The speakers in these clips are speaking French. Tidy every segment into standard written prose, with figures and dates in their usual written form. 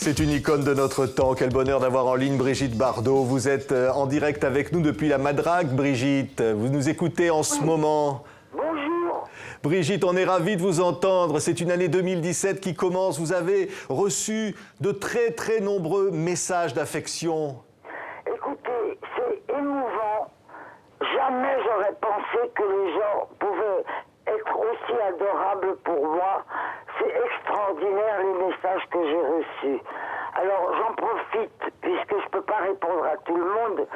C'est une icône de notre temps. Quel bonheur d'avoir en ligne Brigitte Bardot. Vous êtes en direct avec nous depuis la Madrague, Brigitte. Vous nous écoutez en ce moment. Bonjour. Brigitte, on est ravis de vous entendre. C'est une année 2017 qui commence. Vous avez reçu de très nombreux messages d'affection. Écoutez, c'est émouvant. Jamais j'aurais pensé que les gens pouvaient être aussi adorables pour moi. C'est extraordinaire les messages que j'ai reçus. Alors j'en profite, puisque je ne peux pas répondre à tout le monde,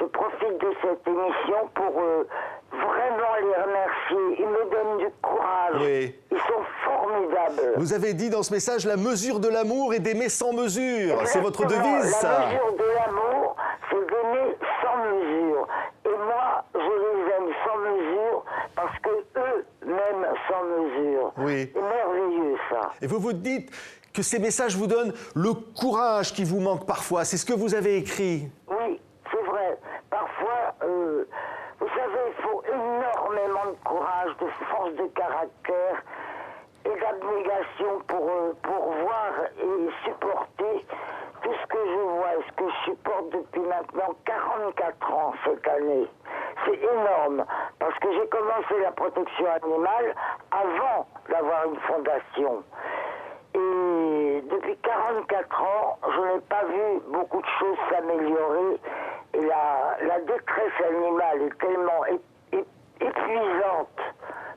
je profite de cette émission pour vraiment les remercier. Ils me donnent du courage. Oui. Ils sont formidables. Vous avez dit dans ce message la mesure de l'amour et d'aimer sans mesure. C'est votre Exactement. devise, ça. La mesure de l'amour, c'est d'aimer sans mesure. Et moi, je les aime sans mesure parce que eux m'aiment sans mesure. Oui. C'est merveilleux, ça. Et vous vous dites que ces messages vous donnent le courage qui vous manque parfois. C'est ce que vous avez écrit. Oui, c'est vrai. Parfois, vous savez, il faut énormément de courage, de force de caractère et d'abnégation pour voir et supporter tout ce que je vois et ce que je supporte depuis maintenant 44 ans cette année. C'est énorme, parce que j'ai commencé la protection animale avant d'avoir une fondation. Et depuis 44 ans, je n'ai pas vu beaucoup de choses s'améliorer. Et la détresse animale est tellement épuisante,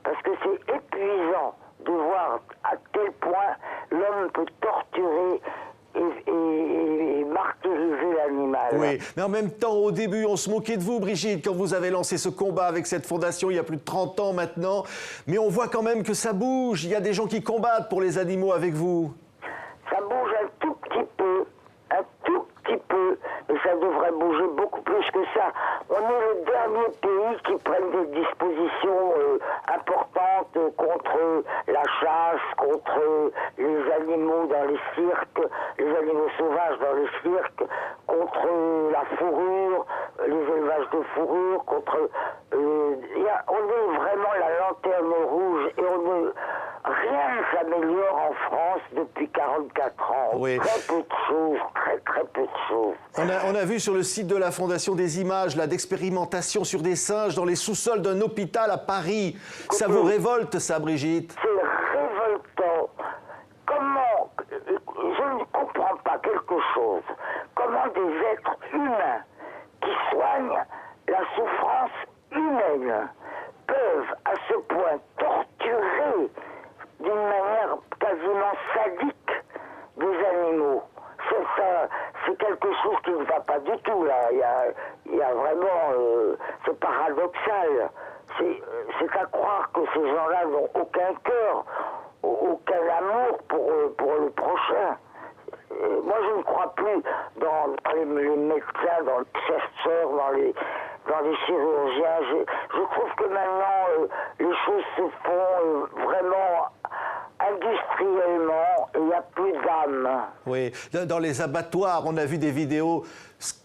parce que c'est épuisant de voir à quel point l'homme peut torturer et martyriser l'animal. Oui, mais en même temps, au début, on se moquait de vous, Brigitte, quand vous avez lancé ce combat avec cette fondation il y a plus de 30 ans maintenant. Mais on voit quand même que ça bouge. Il y a des gens qui combattent pour les animaux avec vous. Ça bouge un tout petit peu, mais ça devrait bouger beaucoup plus que ça. On est le dernier pays qui prenne des dispositions importantes contre la chasse, contre les animaux dans les cirques, les animaux sauvages dans les cirques, contre la fourrure, les élevages de fourrure, on est vraiment la lanterne rouge et rien ne s'améliore en France depuis 44 ans. Oui. Très peu de choses, très peu de choses. On a vu sur le site de la Fondation des images là, d'expérimentation sur des singes dans les sous-sols d'un hôpital à Paris. Ça vous révolte, ça, Brigitte? C'est révoltant. Comment, je ne comprends pas quelque chose. Comment des êtres humains qui soignent la souffrance humaine peuvent à ce point torturer d'une manière quasiment sadique des animaux. C'est quelque chose qui ne va pas du tout, là. Il y a vraiment... c'est paradoxal. C'est à croire que ces gens-là n'ont aucun cœur, aucun amour pour le prochain. Moi, je ne crois plus dans les médecins, dans les chercheurs, dans les chirurgiens. Je trouve que maintenant, les choses se font vraiment industriellement, et il n'y a plus d'âme. Oui, dans les abattoirs, on a vu des vidéos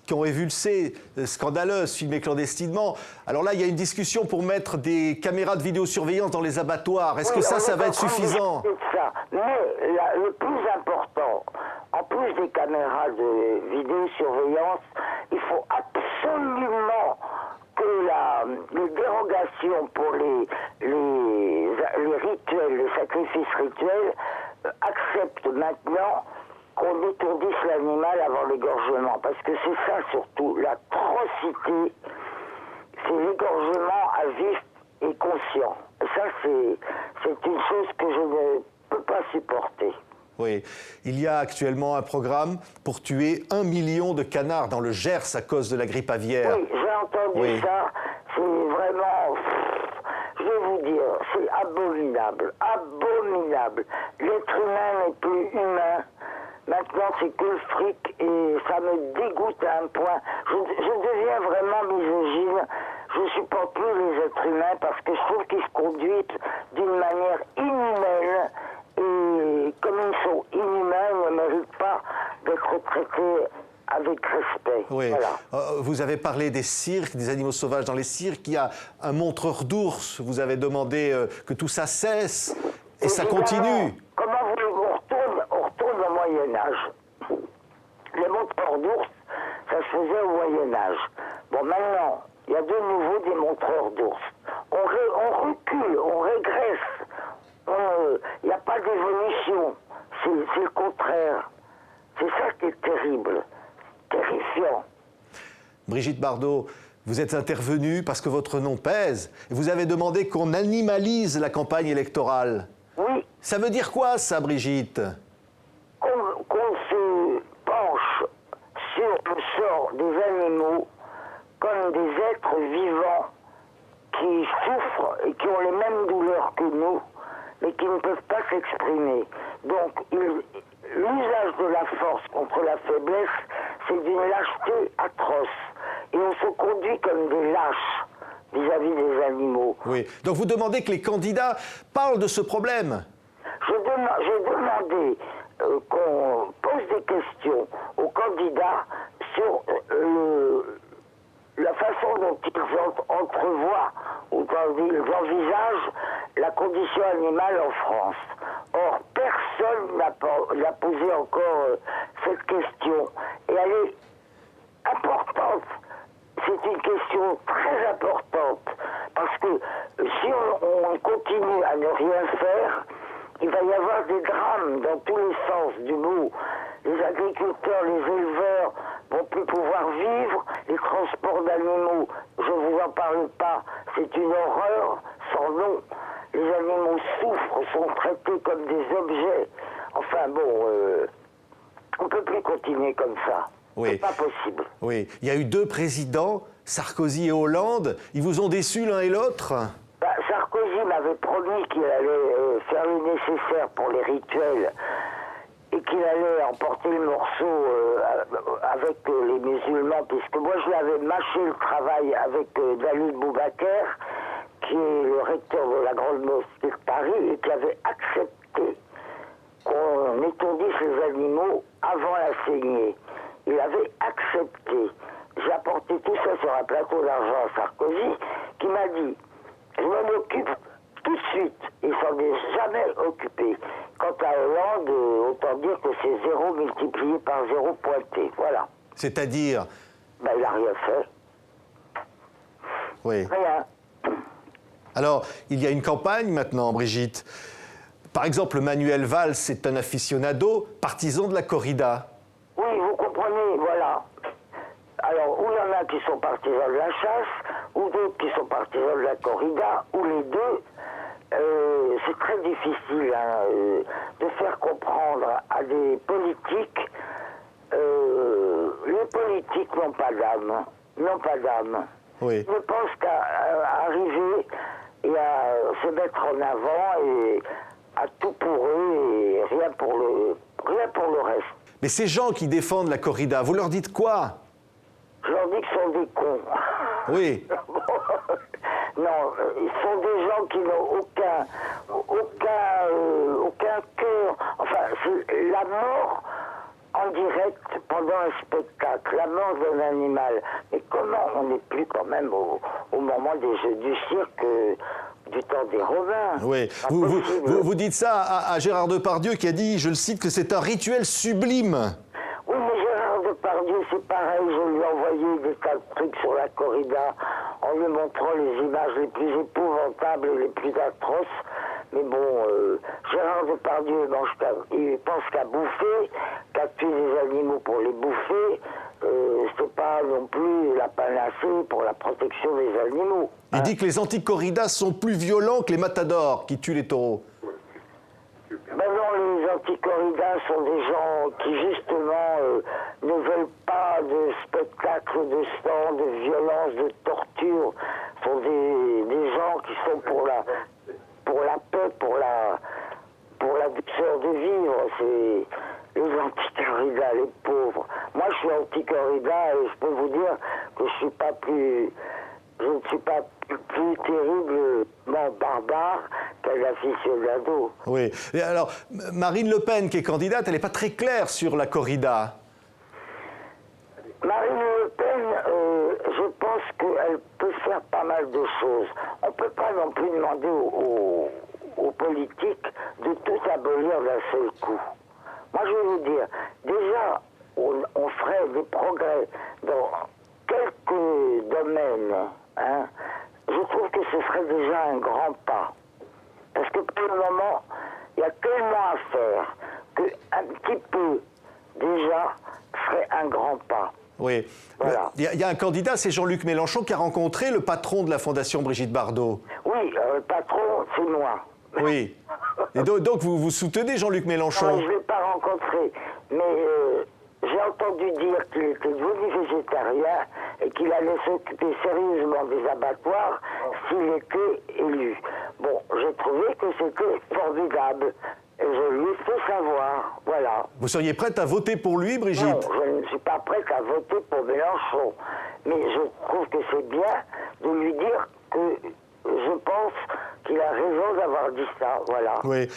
qui ont évulsé, scandaleuses, filmées clandestinement. Alors là, il y a une discussion pour mettre des caméras de vidéosurveillance dans les abattoirs. Est-ce que ça va être suffisant? Ça. Mais le plus important, en plus des caméras de vidéosurveillance, il faut absolument que les dérogations pour les rituels, les sacrifices rituels, acceptent maintenant qu'on étourdisse l'animal avant l'égorgement. Parce que c'est ça surtout, l'atrocité, c'est l'égorgement à vif et conscient. Et ça, c'est une chose que je ne peux pas supporter. Oui, il y a actuellement un programme pour tuer 1 million de canards dans le Gers à cause de la grippe aviaire. Oui, j'ai entendu ça. C'est vraiment... Je vais vous dire, c'est abominable. Abominable. L'être humain n'est plus humain. Maintenant, c'est que le fric et ça me dégoûte à un point. Je deviens vraiment misogyne. Je ne supporte plus les êtres humains parce que je trouve qu'ils se conduisent d'une manière inhumaine. Et comme ils sont inhumains, ils ne méritent pas d'être traités avec respect. Oui. Voilà. Vous avez parlé des cirques, des animaux sauvages dans les cirques. Il y a un montreur d'ours. Vous avez demandé que tout ça cesse. Et ça continue. Comment voulez-vous on retourne au Moyen-Âge. montreurs d'ours, ça se faisait au Moyen-Âge. Bon, maintenant, il y a de nouveau des montreurs d'ours. On recule, on régresse. Il n'y a pas d'évolution. C'est le contraire. C'est ça qui est terrible, terrifiant. Brigitte Bardot, vous êtes intervenue parce que votre nom pèse. Vous avez demandé qu'on animalise la campagne électorale. Oui. Ça veut dire quoi, ça, Brigitte? Qu'on se penche sur le sort des animaux comme des êtres vivants qui souffrent et qui ont les mêmes douleurs que nous, mais qui ne peuvent pas s'exprimer. Donc, l'usage de la force contre la faiblesse, c'est d'une lâcheté atroce. Et on se conduit comme des lâches vis-à-vis des animaux. Oui. Donc vous demandez que les candidats parlent de ce problème. J'ai demandé qu'on pose des questions aux candidats sur la façon dont ils entrevoient ou dont ils envisagent la condition animale en France. Or, personne n'a posé encore cette question. Et elle est importante. C'est une question très importante. Parce que si on continue à ne rien faire, il va y avoir des drames dans tous les sens du mot. Les agriculteurs, les éleveurs vont plus pouvoir vivre. Les transports d'animaux, je ne vous en parle pas, c'est une horreur sans nom. Les animaux souffrent, sont traités comme des objets. Enfin bon, on ne peut plus continuer comme ça. Oui. C'est pas possible. Oui. Il y a eu 2 présidents, Sarkozy et Hollande. Ils vous ont déçus l'un et l'autre? Sarkozy m'avait promis qu'il allait faire le nécessaire pour les rituels et qu'il allait emporter le morceau avec les musulmans, puisque moi je l'avais mâché le travail avec Dalil Boubaker, qui est le recteur de la Grande Mosquée de Paris, et qui avait accepté qu'on étourdisse les animaux avant la saignée. Il avait accepté. J'ai apporté tout ça sur un plateau d'argent à Sarkozy, qui m'a dit: je m'en occupe tout de suite. Il s'en est jamais occupé. Quant à Hollande, autant dire que c'est 0 multiplié par 0 pointé. Voilà. C'est-à-dire? Il n'a rien fait. Oui. Rien. Alors, il y a une campagne maintenant, Brigitte. Par exemple, Manuel Valls est un aficionado, partisan de la corrida. Oui, vous comprenez, voilà. Alors, ou il y en a qui sont partisans de la chasse, ou d'autres qui sont partisans de la corrida, ou les deux. C'est très difficile de faire comprendre à des politiques. Les politiques n'ont pas d'âme. N'ont pas d'âme. Oui. Ils ne pensent qu'à arriver et à se mettre en avant et à tout pour eux et rien pour le reste. Mais ces gens qui défendent la corrida, vous leur dites quoi? Je leur dis que ce sont des cons. Oui. Non, ils sont des gens qui n'ont aucun cœur. Enfin, c'est la mort en direct pendant un spectacle, la mort d'un animal. Mais comment on n'est plus quand même au moment des Jeux du cirque du temps des Romains? Oui. Vous dites ça à Gérard Depardieu qui a dit, je le cite, que c'est un rituel sublime. Oui, mais Gérard Depardieu, c'est pareil. Je lui ai envoyé des tas de trucs sur la corrida en lui montrant les images les plus épouvantables et les plus atroces. Mais bon, Gérard Depardieu il pense qu'à bouffer, qu'à tuer des animaux pour les bouffer. C'est pas non plus la panacée pour la protection des animaux. Il dit que les anti-corridas sont plus violents que les matadors qui tuent les taureaux. Ben non, les anti-corridas sont des gens qui, justement, ne veulent pas de spectacle, de sang, de violence, de torture. Ce sont des gens qui sont pour la paix, pour la douceur de vivre. C'est les anti-corridas, les pauvres. Moi, je suis anti-corrida et je peux vous dire que je ne suis pas plus terriblement barbare qu'un aficionado. Oui. Et alors, Marine Le Pen, qui est candidate, elle n'est pas très claire sur la corrida. Marine Le Pen, je pense qu'elle peut faire pas mal de choses. On ne peut pas non plus demander aux politiques de tout abolir d'un seul coup. Moi, je vais vous dire, déjà, on ferait des progrès dans quelques domaines, hein, je trouve que ce serait déjà un grand pas. Parce que pour le moment, il y a tellement à faire qu'un petit peu, déjà, serait un grand pas. Oui. Voilà. Il y a un candidat, c'est Jean-Luc Mélenchon, qui a rencontré le patron de la Fondation Brigitte Bardot. Oui, le patron, c'est moi. Oui. Et donc vous soutenez Jean-Luc Mélenchon? Non, je ne l'ai pas rencontré, mais j'ai entendu dire qu'il était devenu végétarien et qu'il allait s'occuper sérieusement des abattoirs s'il était élu. Bon, j'ai trouvé que c'était formidable. Et je lui ai fait savoir, voilà. Vous seriez prête à voter pour lui, Brigitte? Non, je ne suis pas prête à voter pour Mélenchon. Mais je trouve que c'est bien de lui dire que je pense qu'il a raison d'avoir dit ça, voilà. Oui.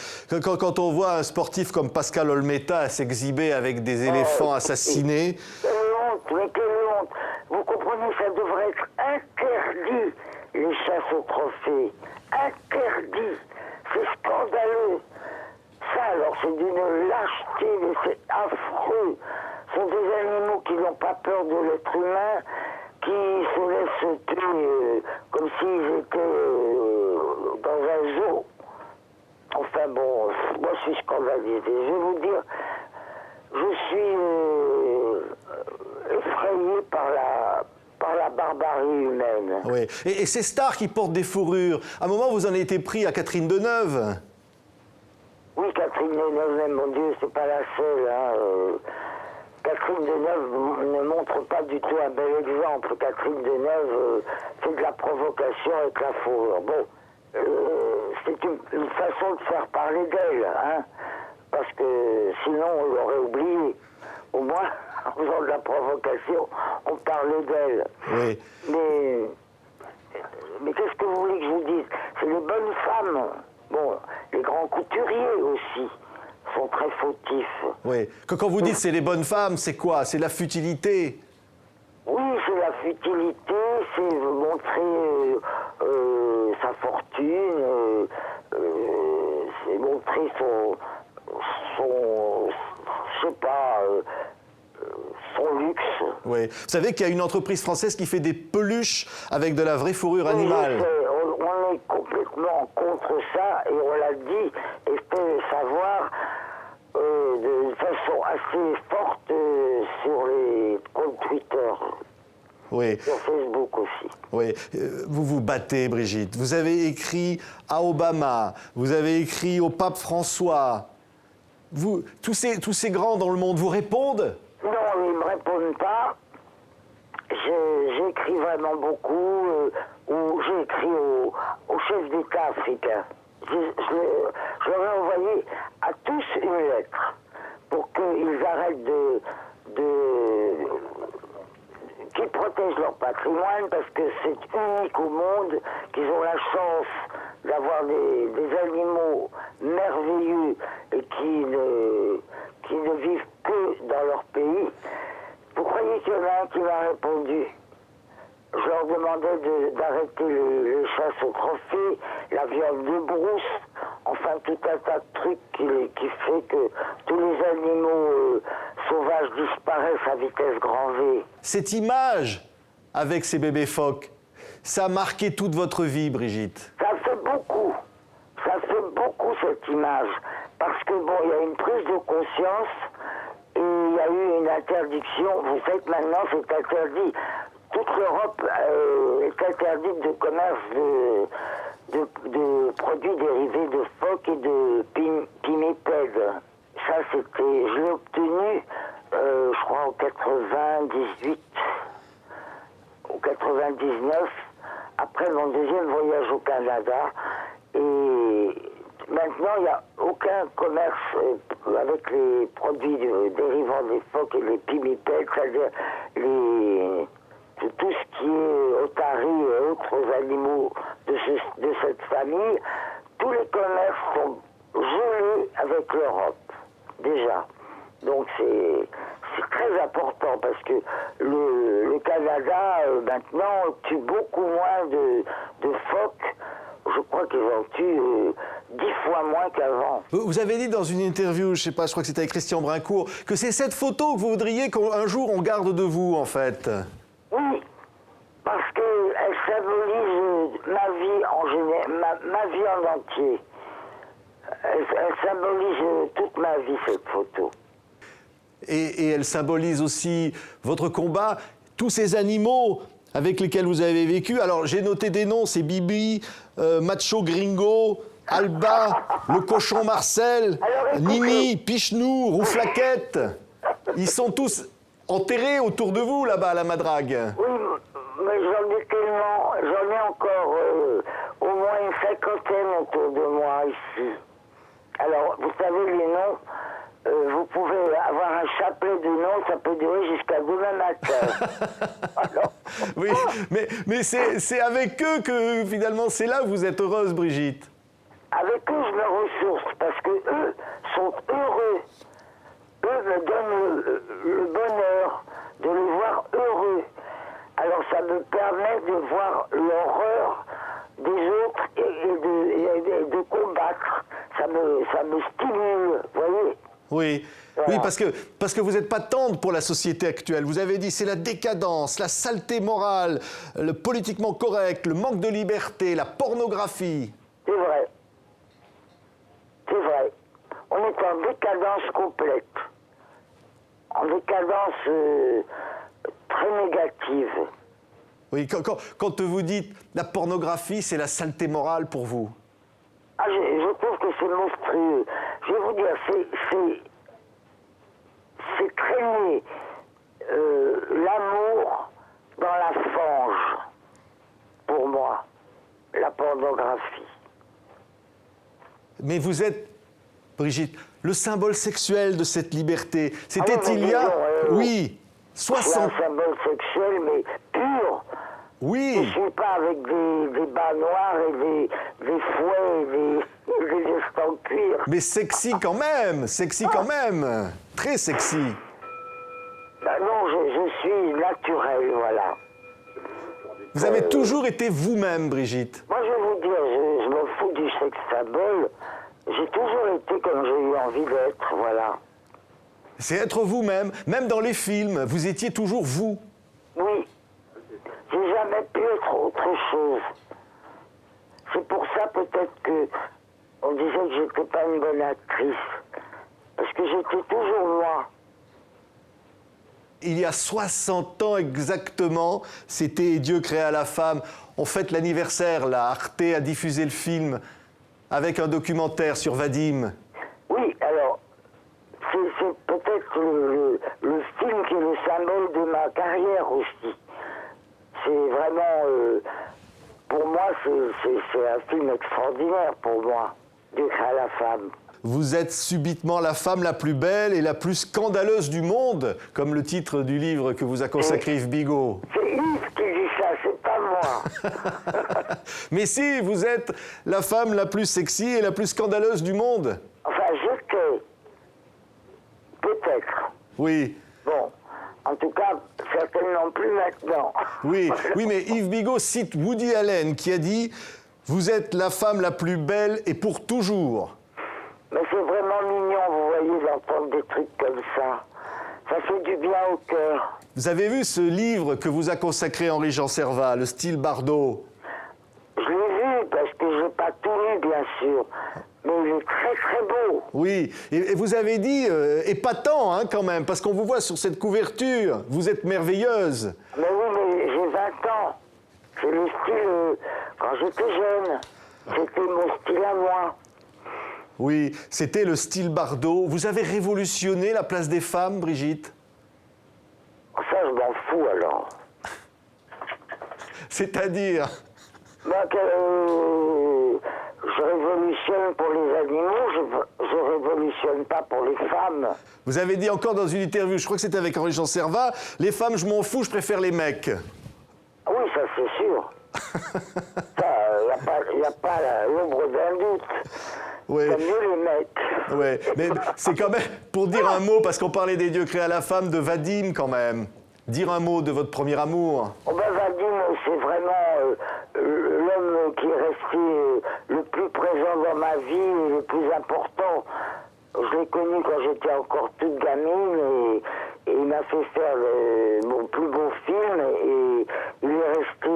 Quand on voit un sportif comme Pascal Olmeta s'exhiber avec des éléphants assassinés... Quelle honte, mais quelle honte. Vous comprenez, ça devrait être interdit, les chasses aux trophées. Interdit. C'est scandaleux. Ça, alors, c'est d'une lâcheté, mais c'est affreux. Ce sont des animaux qui n'ont pas peur de l'être humain, qui se laissent tuer comme s'ils étaient dans un zoo. Enfin bon, moi je suis scandalisé. Je vais vous dire, je suis effrayé par la barbarie humaine. Oui. Et ces stars qui portent des fourrures, à un moment vous en avez été pris à Catherine Deneuve. Oui, Catherine Deneuve, mais mon Dieu, c'est pas la seule. Hein. Catherine Deneuve ne montre pas du tout un bel exemple. Catherine Deneuve fait de la provocation avec la fourrure. Bon, c'est une façon de faire parler d'elle, hein, parce que sinon on l'aurait oublié. Au moins, en faisant de la provocation, on parlait d'elle. Oui. Mais qu'est-ce que vous voulez que je vous dise? C'est les bonnes femmes. Bon, les grands couturiers aussi sont très fautifs. Oui. Quand vous dites c'est les bonnes femmes, c'est quoi? C'est la futilité? Oui, c'est la futilité, c'est montrer sa fortune, c'est montrer je sais pas, son luxe. Oui. Vous savez qu'il y a une entreprise française qui fait des peluches avec de la vraie fourrure animale. On est complètement contre ça et on l'a dit et fait savoir de façon assez forte sur les comptes Twitter. Oui. Sur Facebook aussi. Oui. Vous vous battez, Brigitte. Vous avez écrit à Obama, vous avez écrit au pape François. Tous ces grands dans le monde vous répondent? Non, ils ne me répondent pas. J'écris vraiment beaucoup, ou j'ai écrit au chef d'État africain. Je leur ai envoyé à tous une lettre pour qu'ils arrêtent qu'ils protègent leur patrimoine parce que c'est unique au monde qu'ils ont la chance d'avoir des animaux merveilleux et qui ne vivent que dans leur pays. Vous croyez qu'il y en a un qui m'a répondu? Je leur demandais d'arrêter les chasses aux trophées, la viande de brousse, enfin tout un tas de trucs qui fait que tous les animaux sauvages disparaissent à vitesse grand V. Cette image avec ces bébés phoques, ça a marqué toute votre vie, Brigitte. Ça fait beaucoup cette image, parce que bon, il y a une prise de conscience et il y a eu une interdiction. Vous savez que maintenant c'est interdit. Toute l'Europe est interdite de commerce de produits dérivés de phoques et de pinnipèdes. Ça, je l'ai obtenu, je crois, en 98 ou 99, après mon deuxième voyage au Canada. Et maintenant, il n'y a aucun commerce avec les produits dérivant des phoques et les pinnipèdes, c'est-à-dire tout ce qui est otaries et autres animaux de cette famille. Tous les commerces sont gelés avec l'Europe, déjà. Donc c'est très important parce que le Canada, maintenant, tue beaucoup moins de phoques. Je crois crois qu'ils en tuent 10 fois moins qu'avant. Vous avez dit dans une interview, je sais pas, je crois que c'était avec Christian Brincourt, que c'est cette photo que vous voudriez qu'un jour on garde de vous, en fait. Oui, parce qu'elle symbolise ma vie en général, ma vie en entier. Elle symbolise toute ma vie, cette photo. Et elle symbolise aussi votre combat, tous ces animaux avec lesquels vous avez vécu. Alors j'ai noté des noms, c'est Bibi, Macho Gringo, Alba, le cochon Marcel, Nini, Pichenou, Rouflaquette. Ils sont tous enterrés autour de vous là-bas à la Madrague. Oui, mais j'en ai tellement, j'en ai encore au moins une cinquantaine autour de moi ici. Alors, vous savez, les noms, vous pouvez avoir un chapelet de noms, ça peut durer jusqu'à demain matin. Alors, Oui, mais c'est avec eux que finalement c'est là où vous êtes heureuse, Brigitte. avec eux, je me ressource, parce que eux sont heureux. Eux me donnent le bonheur de les voir heureux. Alors ça me permet de voir l'horreur des autres et de combattre. Ça me stimule, vous voyez. Oui, Voilà. oui, parce que vous n'êtes pas tendre pour la société actuelle. Vous avez dit c'est la décadence, la saleté morale, le politiquement correct, le manque de liberté, la pornographie. C'est vrai. C'est vrai. On est en décadence complète. En décadence très négative. Oui, quand vous dites la pornographie, c'est la saleté morale pour vous. Ah, je trouve que c'est monstrueux. Je vais vous dire, c'est traîner l'amour dans la fange, pour moi, la pornographie. Mais vous êtes, Brigitte, le symbole sexuel de cette liberté. C'était Ah oui, mais il y a, disons, oui, C'est 60... un symbole sexuel, mais pur. Je ne Oui, suis pas avec des bas noirs et des fouets et des vestes en cuir. mais sexy quand même, très sexy. Ben non, je suis naturel, voilà. Vous avez toujours été vous-même, Brigitte. Moi, je vais vous dire, je m'en fous du sexe symbole. J'ai toujours été comme j'ai eu envie d'être, voilà. C'est être vous-même, même dans les films, vous étiez toujours vous. Oui. J'ai jamais pu être autre chose. C'est pour ça peut-être que on disait que j'étais pas une bonne actrice. Parce que j'étais toujours moi. Il y a 60 ans exactement, c'était Dieu créa la femme. On fête l'anniversaire, là, Arte a diffusé le film avec un documentaire sur Vadim. Oui, alors, c'est peut-être le film qui est le symbole de ma carrière aussi. C'est vraiment, pour moi, c'est un film extraordinaire pour moi, Dieu créa la femme. Vous êtes subitement la femme la plus belle et la plus scandaleuse du monde, comme le titre du livre que vous a consacré Yves Bigot. C'est Yves qui dit ça, c'est pas moi. Mais si, vous êtes la femme la plus sexy et la plus scandaleuse du monde. Enfin, j'étais. Peut-être. Oui, Bon. En tout cas, certainement plus maintenant. oui, oui, mais Yves Bigot cite Woody Allen qui a dit « Vous êtes la femme la plus belle et pour toujours ». Mais c'est vraiment mignon, vous voyez, d'entendre des trucs comme ça. Ça fait du bien au cœur. Vous avez vu ce livre que vous a consacré Henri-Jean Servat, Le style Bardot? Je l'ai vu parce que je n'ai pas tout lu, bien sûr. Mais il est très très beau. Oui, et vous avez dit épatant hein, quand même, parce qu'on vous voit sur cette couverture, vous êtes merveilleuse. Mais oui, mais j'ai 20 ans. C'est le style, quand j'étais jeune, c'était mon style à moi. Oui, c'était le style Bardot. Vous avez révolutionné la place des femmes, Brigitte? Ça, je m'en fous alors. C'est-à-dire? Je révolutionne pour les animaux, je révolutionne pas pour les femmes. Vous avez dit encore dans une interview, je crois que c'était avec Henri-Jean Servat, les femmes, je m'en fous, je préfère les mecs. Ah oui, ça c'est sûr. Ça, y a pas l'ombre d'un doute. Ouais. C'est mieux les mecs. Ouais, mais c'est quand même, pour dire un mot, parce qu'on parlait des dieux créés à la femme, de Vadim quand même. Dire un mot de votre premier amour. Oh ben Vadim, c'est vraiment l'homme qui est resté le plus présent dans ma vie et le plus important. Je l'ai connu quand j'étais encore toute gamine et il m'a fait faire mon plus beau film et il est resté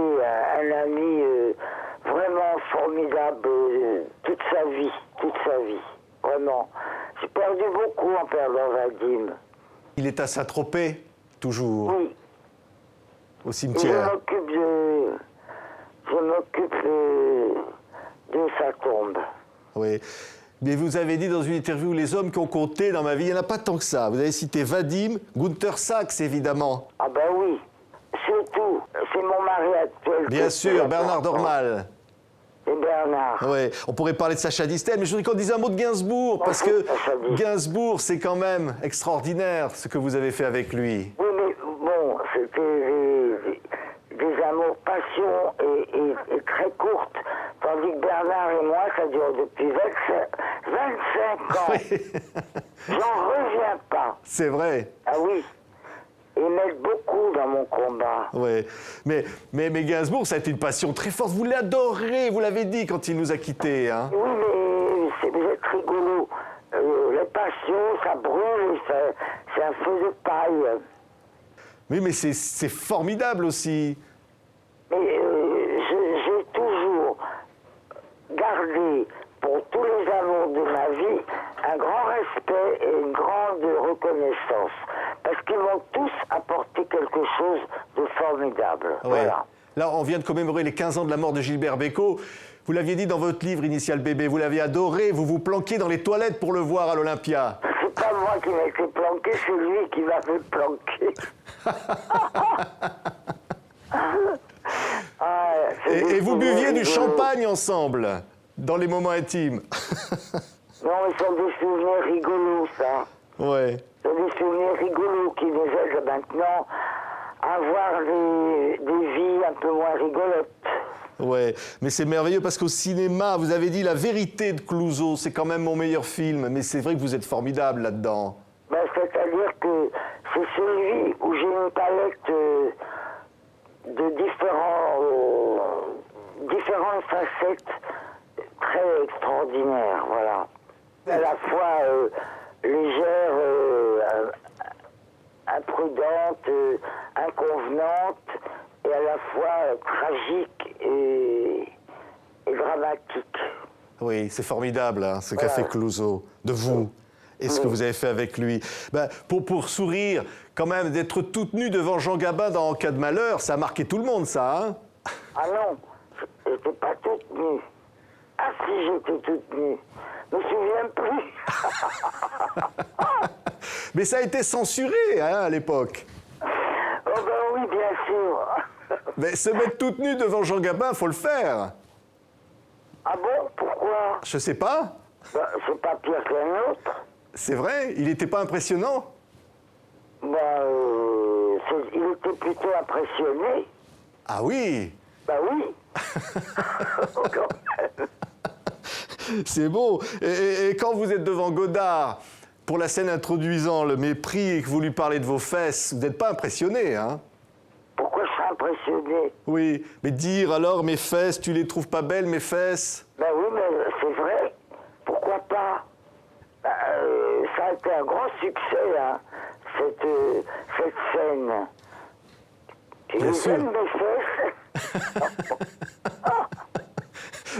un ami vraiment formidable toute sa vie, vraiment. J'ai perdu beaucoup en perdant Vadim. Il est à Saint-Tropez, toujours, Oui. au Et cimetière. je m'occupe de sa tombe. Oui. Mais vous avez dit dans une interview, les hommes qui ont compté dans ma vie, il n'y en a pas tant que ça. Vous avez cité Vadim, Gunther Sachs, évidemment. Ah ben oui, surtout, c'est mon mari actuel. Bien que sûr, c'est Bernard important. Dormal. Et Bernard. Ouais. On pourrait parler de Sacha Distel, mais je voudrais qu'on dise un mot de Gainsbourg, parce que Sacha Distel. Gainsbourg, c'est quand même extraordinaire ce que vous avez fait avec lui. Oui, mais bon, c'était des amours passion et très courtes. Tandis que Bernard et moi, ça dure depuis 25 ans. Oui. J'en reviens pas. C'est vrai. Ah oui. Ils m'aident beaucoup dans mon combat. Ouais. Mais Gainsbourg, ça a été une passion très forte. Vous l'adorez, vous l'avez dit quand il nous a quittés. Hein. Oui, mais vous êtes rigolo. Les passions, ça brûle, c'est un feu de paille. Oui, mais c'est formidable aussi. Mais j'ai toujours gardé pour tous les amours de ma vie un grand respect et une grande reconnaissance. Parce qu'ils m'ont tous apporté quelque chose de formidable. Ouais. Voilà. Là, on vient de commémorer les 15 ans de la mort de Gilbert Bécaud. Vous l'aviez dit dans votre livre Initial Bébé, vous l'aviez adoré, vous vous planquiez dans les toilettes pour le voir à l'Olympia. C'est pas moi qui m'a été planqué, c'est lui qui m'a fait planquer. Ah, Et vous buviez du rigolos. champagne ensemble, dans les moments intimes. Non, mais ce sont des souvenirs rigolos, ça. Ouais. Ce sont des souvenirs rigolos qui nous aident maintenant à avoir des vies un peu moins rigolotes. Ouais, mais c'est merveilleux parce qu'au cinéma, vous avez dit La Vérité de Clouzot, c'est quand même mon meilleur film, mais c'est vrai que vous êtes formidable là-dedans. Ben, c'est-à-dire que c'est celui où j'ai une palette de différentes facettes très extraordinaires, voilà. À la fois légère, imprudente, inconvenante, et à la fois tragique et dramatique. Oui, c'est formidable hein, ce qu'a fait Clouzot, de vous, et ce que vous avez fait avec lui. Ben, pour sourire, quand même, d'être toute nue devant Jean Gabin dans En cas de malheur, ça a marqué tout le monde, ça, hein? Ah non, j'étais pas toute nue. Ah si, j'étais toute nue. Je me souviens plus. Mais ça a été censuré hein, à l'époque. Oh ben oui, bien sûr. Mais se mettre toute nue devant Jean Gabin, faut le faire. Ah bon, pourquoi? Je sais pas. Ben, c'est pas pire qu'un autre. C'est vrai, il n'était pas impressionnant. Ben, il était plutôt impressionné. Ah oui, Ben oui. c'est beau. Et quand vous êtes devant Godard, pour la scène introduisant le mépris et que vous lui parlez de vos fesses, vous n'êtes pas impressionné, hein? Pourquoi je suis impressionné? Oui, mais dire alors mes fesses, tu les trouves pas belles mes fesses? Ben oui, mais c'est vrai. Pourquoi pas? Ben, ça a été un grand succès, hein, cette scène. Tu Bien les sûr. aimes, mes fesses?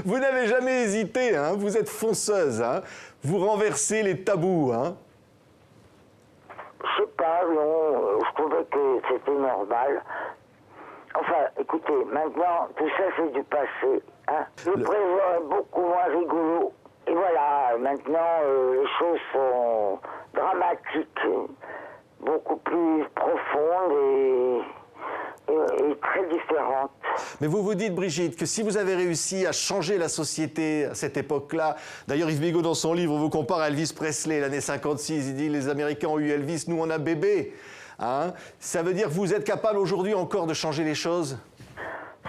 Vous n'avez jamais hésité, hein? Vous êtes fonceuse, hein? Vous renversez les tabous, hein? Je sais pas, non, je trouvais que c'était normal. Enfin, écoutez, maintenant, tout ça c'est du passé. Hein. Le présent est beaucoup moins rigolo. Et voilà, maintenant, les choses sont dramatiques, beaucoup plus profondes et très différentes. Mais vous vous dites, Brigitte, que si vous avez réussi à changer la société à cette époque-là, d'ailleurs Yves Bigot dans son livre vous compare à Elvis Presley, l'année 56, il dit les Américains ont eu Elvis, nous on a bébé. Hein? Ça veut dire que vous êtes capable aujourd'hui encore de changer les choses?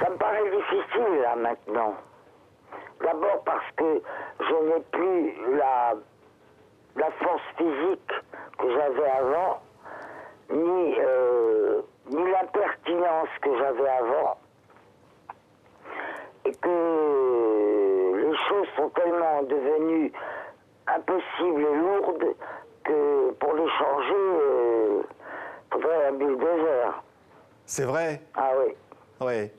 Ça me paraît difficile là maintenant. D'abord parce que je n'ai plus la force physique que j'avais avant, ni l'impertinence que j'avais avant. Et que les choses sont tellement devenues impossibles et lourdes que pour les changer, faudrait un bulldozer. C'est vrai? Ah oui. Oui.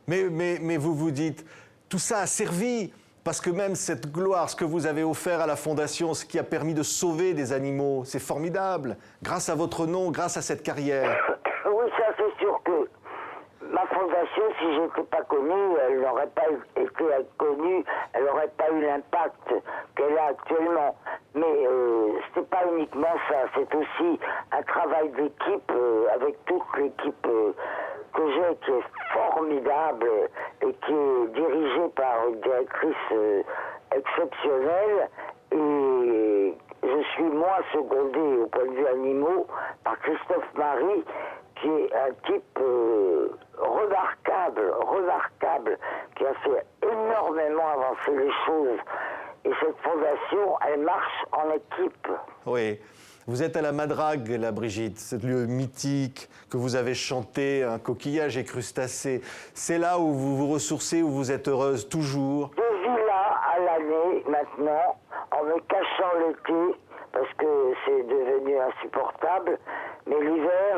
Mais vous vous dites, tout ça a servi, parce que même cette gloire, ce que vous avez offert à la Fondation, ce qui a permis de sauver des animaux, c'est formidable. Grâce à votre nom, grâce à cette carrière. Oui, ça c'est sûr que ma fondation, si je n'étais pas connue, elle n'aurait pas été connue, elle n'aurait pas eu l'impact qu'elle a actuellement. Mais c'est pas uniquement ça, c'est aussi un travail d'équipe avec toute l'équipe que j'ai, qui est formidable et qui est dirigée par une directrice exceptionnelle. Et je suis moi secondé au point de vue animaux par Christophe Marie, qui est un type remarquable, qui a fait énormément avancer les choses. Et cette fondation, elle marche en équipe. Oui. Vous êtes à la Madrague, là, Brigitte, ce lieu mythique que vous avez chanté, un coquillage et crustacés. C'est là où vous vous ressourcez, où vous êtes heureuse toujours? Je vis là à l'année maintenant, en me cachant l'été, parce que c'est devenu insupportable. Mais l'hiver,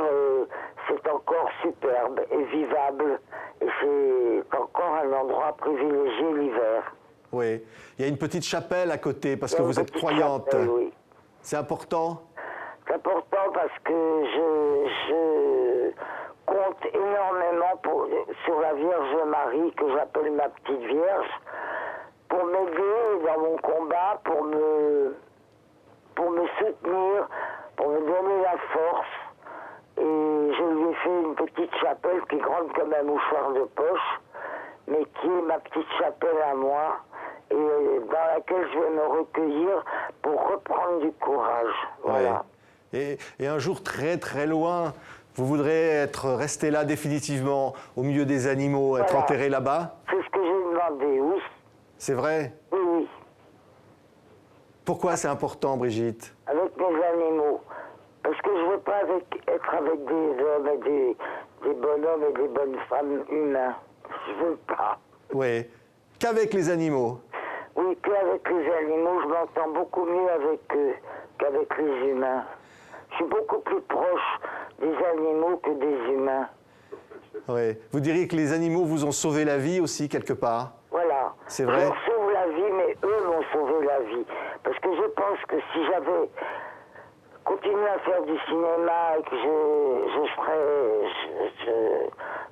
c'est encore superbe et vivable. Et c'est encore un endroit privilégié l'hiver. Oui. Il y a une petite chapelle à côté, parce que vous êtes croyante. Chapelle, oui. C'est important? C'est important parce que je compte énormément sur la Vierge Marie, que j'appelle ma petite Vierge, pour m'aider dans mon combat, pour me soutenir, pour me donner la force. Et je lui ai fait une petite chapelle qui est grande comme un mouchoir de poche, mais qui est ma petite chapelle à moi, et dans laquelle je vais me recueillir pour reprendre du courage. Voilà. Ouais. Et un jour très très loin, vous voudrez rester là définitivement, au milieu des animaux, être enterré là-bas? C'est ce que j'ai demandé, oui. C'est vrai? Oui, oui. Pourquoi c'est important, Brigitte? Avec mes animaux. Parce que je ne veux pas être avec des hommes et des bonhommes et des bonnes femmes humains. Je veux pas. Oui. Qu'avec les animaux? Oui, qu'avec les animaux, je m'entends beaucoup mieux avec eux qu'avec les humains. Je suis beaucoup plus proche des animaux que des humains. Oui. Vous diriez que les animaux vous ont sauvé la vie aussi, quelque part? Voilà. C'est vrai? Je leur sauve la vie, mais eux m'ont sauvé la vie. Parce que je pense que si j'avais continué à faire du cinéma et que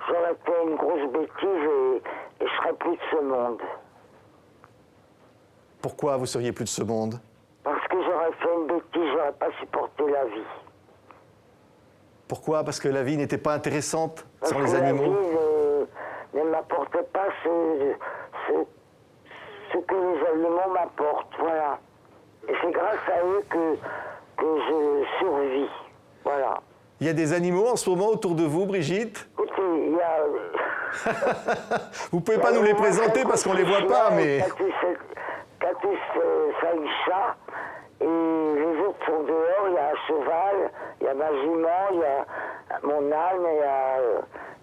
j'aurais fait une grosse bêtise et je serais plus de ce monde. Pourquoi vous seriez plus de ce monde? Parce que j'aurais fait une bêtise, j'aurais pas supporté la vie. Pourquoi? Parce que la vie n'était pas intéressante sans les Parce que animaux? la vie ne m'apportait pas ce que les animaux m'apportent, voilà. Et c'est grâce à eux que je survis, voilà. Il y a des animaux en ce moment autour de vous, Brigitte? Écoutez, il y a... Vous pouvez pas nous les présenter parce qu'on les voit pas, mais... Catus Saïcha, et les autres sont dehors. Il y a un cheval, il y a ma jument, il y a mon âne, il y a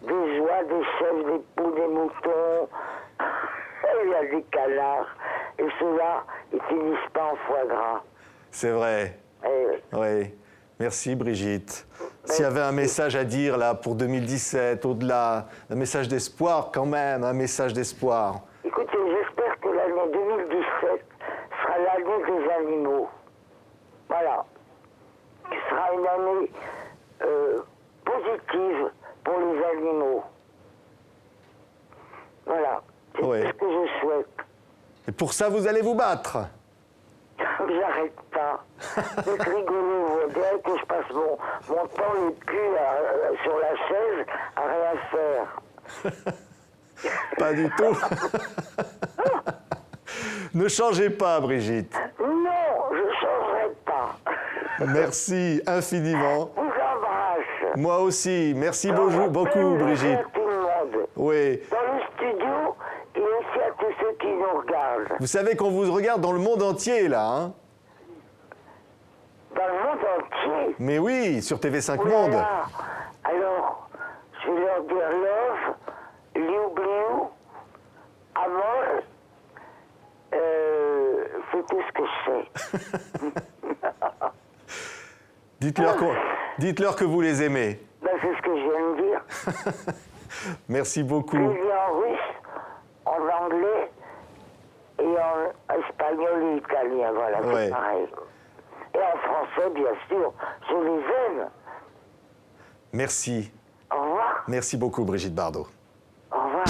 des oies, des chèvres, des poules, des moutons, il y a des canards. Et ceux-là, ils finissent pas en foie gras. C'est vrai. Oui. Merci, Brigitte. S'il y avait un message à dire, là, pour 2017, au-delà, un message d'espoir quand même, un message d'espoir. Écoutez, j'espère que l'année 2017 sera l'année des animaux. Voilà. Qui sera une année positive pour les animaux. Voilà. C'est Ouais. ce que je souhaite. Et pour ça, vous allez vous battre. J'arrête pas. C'est rigolo, vous voyez que je passe mon temps le cul sur la chaise à rien faire. Pas du tout. Ne changez pas, Brigitte. Non, je ne changerai pas. Merci infiniment. Je vous embrasse. Moi aussi. Merci beaucoup, Brigitte. À tout le monde. Oui. Dans le studio et aussi à tous ceux qui nous regardent. Vous savez qu'on vous regarde dans le monde entier, là, hein? Dans le monde entier. Mais oui, sur TV5 Oh là Monde. là. Alors, je vais leur dire love, liu bliu, amor, tout ce que je sais. Dites-leur que vous les aimez. Ben, c'est ce que je viens de dire. Merci beaucoup. Je lis en russe, en anglais et en espagnol et italien, voilà, Ouais. c'est pareil. Et en français, bien sûr, je les aime. Merci. Au revoir. Merci beaucoup, Brigitte Bardot. Au revoir.